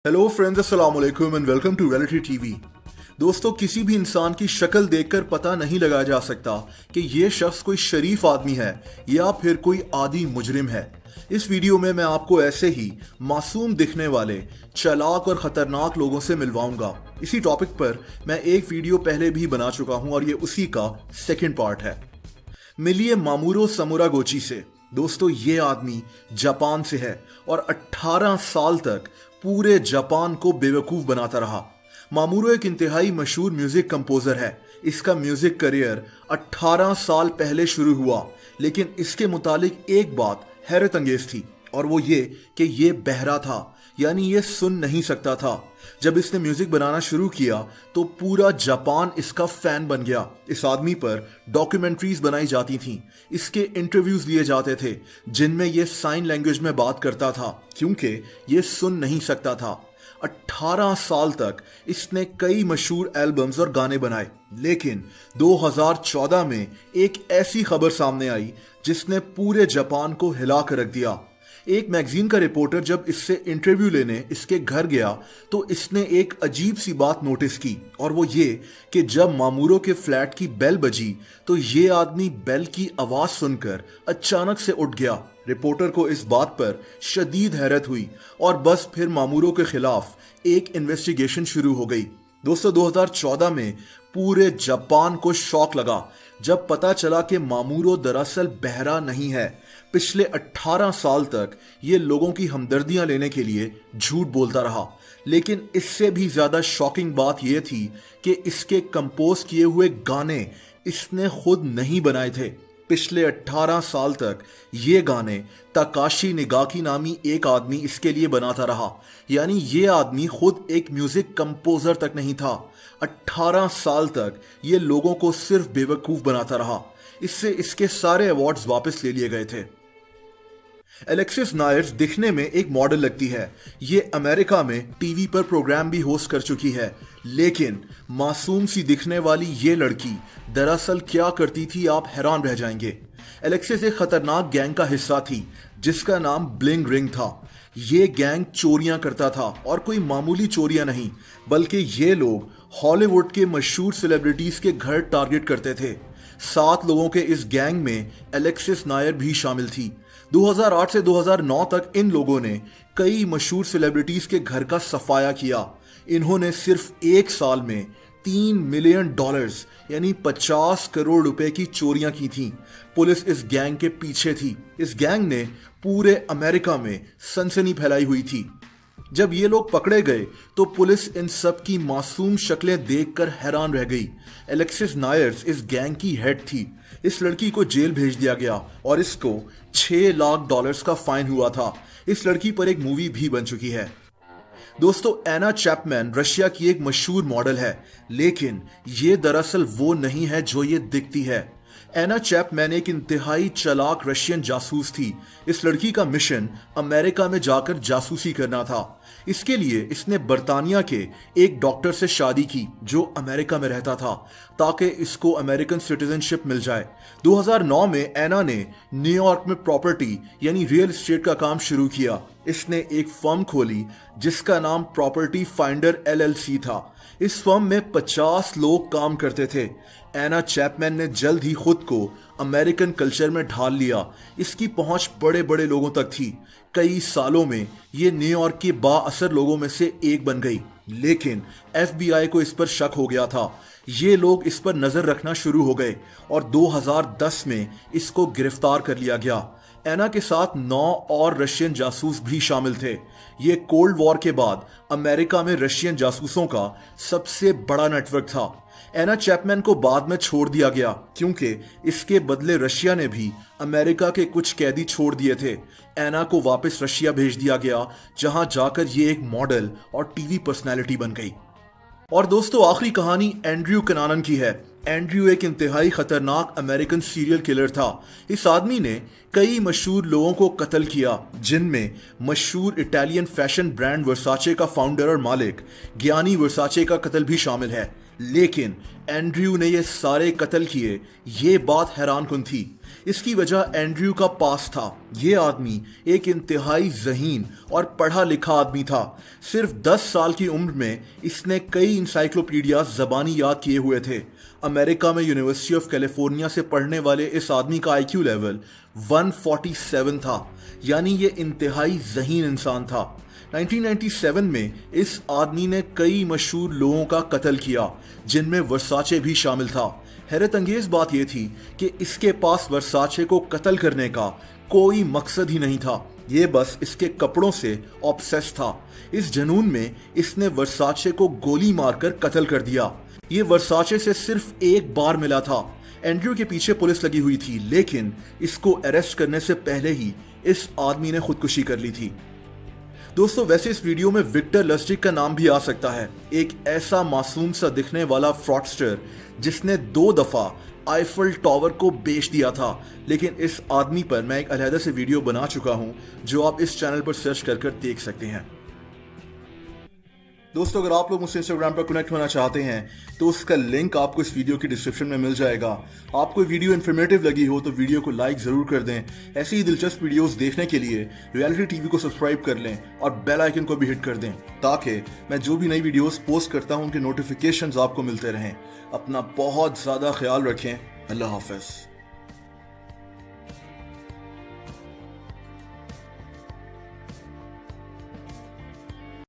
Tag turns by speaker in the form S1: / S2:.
S1: Hello friends, अस्सलाम वालेकुम and welcome to reality TV. दोस्तों, किसी भी इंसान की शक्ल देखकर पता नहीं लगाया जा सकता कि ये शख्स कोई शरीफ आदमी है या फिर कोई आदी मुजरिम है। इस वीडियो में मैं आपको ऐसे ही मासूम दिखने वाले चालाक और खतरनाक लोगों से मिलवाऊंगा। इसी टॉपिक पर मैं एक वीडियो पहले भी बना चुका हूं और ये उसी का सेकंड पार्ट है। मिलिए मामूरो समुरागोची से। दोस्तों, ये आदमी जापान से है और 18 साल तक पूरे जापान को बेवकूफ बनाता रहा। मामूरो एक इंतहाई मशहूर म्यूजिक कंपोजर है। इसका म्यूजिक करियर 18 साल पहले शुरू हुआ, लेकिन इसके मुतालिक एक बात हैरत अंगेज थी और वो ये कि ये बहरा था, यानी ये सुन नहीं सकता था। जब इसने म्यूजिक बनाना शुरू किया तो पूरा जापान इसका फैन बन गया। इस आदमी पर डॉक्यूमेंट्रीज बनाई जाती थीं, इसके इंटरव्यूज लिए जाते थे जिनमें ये साइन लैंग्वेज में बात करता था क्योंकि ये सुन नहीं सकता था। 18 साल तक इसने कई मशहूर एल्बम्स और गाने बनाए, लेकिन 2014 में एक ऐसी खबर सामने आई जिसने पूरे जापान को हिला कर रख दिया। एक मैगजीन का रिपोर्टर जब इससे इंटरव्यू लेने इसके घर गया तो इसने एक अजीब सी बात नोटिस की, और वो ये कि जब मामूरो के फ्लैट की बेल बजी तो ये आदमी बेल की आवाज सुनकर अचानक से उठ गया। रिपोर्टर को इस बात पर शदीद हैरत हुई और बस फिर मामूरो के खिलाफ एक इन्वेस्टिगेशन शुरू हो गई। दोस्तों, 2014 में पूरे जापान को शॉक लगा जब पता चला कि मामूरो दरअसल बहरा नहीं है। पिछले 18 साल तक ये लोगों की हमदर्दियां लेने के लिए झूठ बोलता रहा, लेकिन इससे भी ज्यादा शॉकिंग बात यह थी कि इसके कंपोज किए हुए गाने इसने खुद नहीं बनाए थे। पिछले 18 साल तक ये गाने ताकाशी निगाकी नामी एक आदमी इसके लिए बनाता रहा, यानी ये आदमी खुद एक म्यूजिक कंपोजर तक नहीं था। 18 साल तक ये लोगों को सिर्फ बेवकूफ बनाता रहा। इससे इसके सारे अवार्ड्स वापस ले लिए गए थे। एलेक्सिस नायर्स दिखने में एक मॉडल लगती है। ये अमेरिका में टीवी पर प्रोग्राम भी होस्ट कर चुकी है, लेकिन मासूम सी दिखने वाली ये लड़की दरअसल क्या करती थी आप हैरान रह जाएंगे। एलेक्सिस एक खतरनाक गैंग का हिस्सा थी जिसका नाम ब्लिंग रिंग था। ये गैंग चोरियां करता था, और कोई मामूली चोरियां नहीं, बल्कि ये लोग हॉलीवुड के मशहूर सेलिब्रिटीज के घर टारगेट करते थे। 7 लोगों के इस गैंग में एलेक्सिस नायर भी शामिल थी। 2008 से 2009 तक इन लोगों ने कई मशहूर सेलिब्रिटीज के घर का सफाया किया। इन्होंने सिर्फ एक साल में $3 मिलियन यानी 50 करोड़ रुपए की चोरियां की थीं। पुलिस इस गैंग के पीछे थी। इस गैंग ने पूरे अमेरिका में सनसनी फैलाई हुई थी। जब ये लोग पकड़े गए तो पुलिस इन सब की मासूम शक्लें देखकर हैरान रह गई। एलेक्सिस नायर्स इस गैंग की हेड थी। इस लड़की को जेल भेज दिया गया और इसको $6 लाख का फाइन हुआ था। इस लड़की पर एक मूवी भी बन चुकी है। दोस्तों, एना चैपमैन रशिया की एक मशहूर मॉडल है, लेकिन ये दरअसल वो नहीं है जो ये दिखती है। एना चैपमैन एक इंतहाई चालाक रशियन जासूस थी। इस लड़की का मिशन अमेरिका में जाकर जासूसी करना था। इसके लिए इसने बर्तानिया के एक डॉक्टर से शादी की जो अमेरिका में रहता था, ताकि इसको अमेरिकन सिटीजनशिप मिल जाए। 2009 में एना ने न्यूयॉर्क में प्रॉपर्टी यानी रियल एस्टेट का काम शुरू किया। इसने एक फर्म खोली जिसका नाम प्रॉपर्टी फाइंडर LLC था। इस फर्म में 50 लोग काम करते थे। एना चैपमैन ने जल्द ही खुद को अमेरिकन कल्चर में ढाल लिया। इसकी पहुंच बड़े बड़े लोगों तक थी। कई सालों में ये न्यूयॉर्क के बाअसर लोगों में से एक बन गई, लेकिन FBI को इस पर शक हो गया था। ये लोग इस पर नजर रखना शुरू हो गए और 2010 में इसको गिरफ्तार कर लिया गया। एना के साथ 9 और रशियन जासूस भी शामिल थे। ये कोल्ड वॉर के बाद अमेरिका में रशियन जासूसों का सबसे बड़ा नेटवर्क था। एना चैपमैन को बाद में छोड़ दिया गया क्योंकि इसके बदले रशिया ने भी अमेरिका के कुछ कैदी छोड़ दिए थे। एना को वापस रशिया भेज दिया गया, जहां जाकर ये एक मॉडल और टीवी पर्सनैलिटी बन गई। और दोस्तों, आखिरी कहानी एंड्रयू कनानन की है। एंड्रयू एक इंतहाई खतरनाक अमेरिकन सीरियल किलर था। इस आदमी ने कई मशहूर लोगों को कत्ल किया, जिनमें मशहूर इटालियन फैशन ब्रांड वर्साचे का फाउंडर और मालिक गियानी वर्साचे का कत्ल भी शामिल है। लेकिन एंड्रयू ने ये सारे कत्ल किए, ये बात हैरानकुन थी। इसकी वजह एंड्रयू का पास था। ये आदमी एक इंतहाई ज़हीन और पढ़ा लिखा आदमी था। सिर्फ 10 साल की उम्र में इसने कई इंसाइक्लोपीडिया ज़बानी याद किए हुए थे। अमेरिका में यूनिवर्सिटी ऑफ कैलिफोर्निया से पढ़ने वाले इस आदमी का IQ लेवल 147 था, यानी ये इंतहाई ज़हीन इंसान था। 1997 में इस आदमी ने कई मशहूर लोगों का कत्ल किया, जिनमें वर्साचे भी शामिल था। हैरत अंगेज बात यह थी कि इसके पास वर्साचे को कत्ल करने का कोई मकसद ही नहीं था, ये बस इसके कपड़ों से ऑब्सेस था। इस जनून में इसने वर्साचे को गोली मारकर कत्ल कर दिया। ये वर्साचे से सिर्फ एक बार मिला था। एंड्रयू के पीछे पुलिस लगी हुई थी, लेकिन इसको अरेस्ट करने से पहले ही इस आदमी ने खुदकुशी कर ली थी। दोस्तों, वैसे इस वीडियो में विक्टर लस्टिक का नाम भी आ सकता है, एक ऐसा मासूम सा दिखने वाला फ्रॉडस्टर जिसने 2 दफा आईफल टावर को बेच दिया था। लेकिन इस आदमी पर मैं एक अलहदा से वीडियो बना चुका हूं, जो आप इस चैनल पर सर्च कर देख सकते हैं। दोस्तों, अगर आप लोग मुझसे इंस्टाग्राम पर कनेक्ट होना चाहते हैं तो उसका लिंक आपको इस वीडियो की डिस्क्रिप्शन में मिल जाएगा। आपको वीडियो इन्फॉर्मेटिव लगी हो तो वीडियो को लाइक जरूर कर दें। ऐसी ही दिलचस्प वीडियोस देखने के लिए रियलिटी टीवी को सब्सक्राइब कर लें और बेल आइकन को भी हिट कर दें, ताकि मैं जो भी नई वीडियोस पोस्ट करता हूं उनके नोटिफिकेशंस आपको मिलते रहें। अपना बहुत ज़्यादा ख्याल रखें। अल्लाह हाफ़िज़।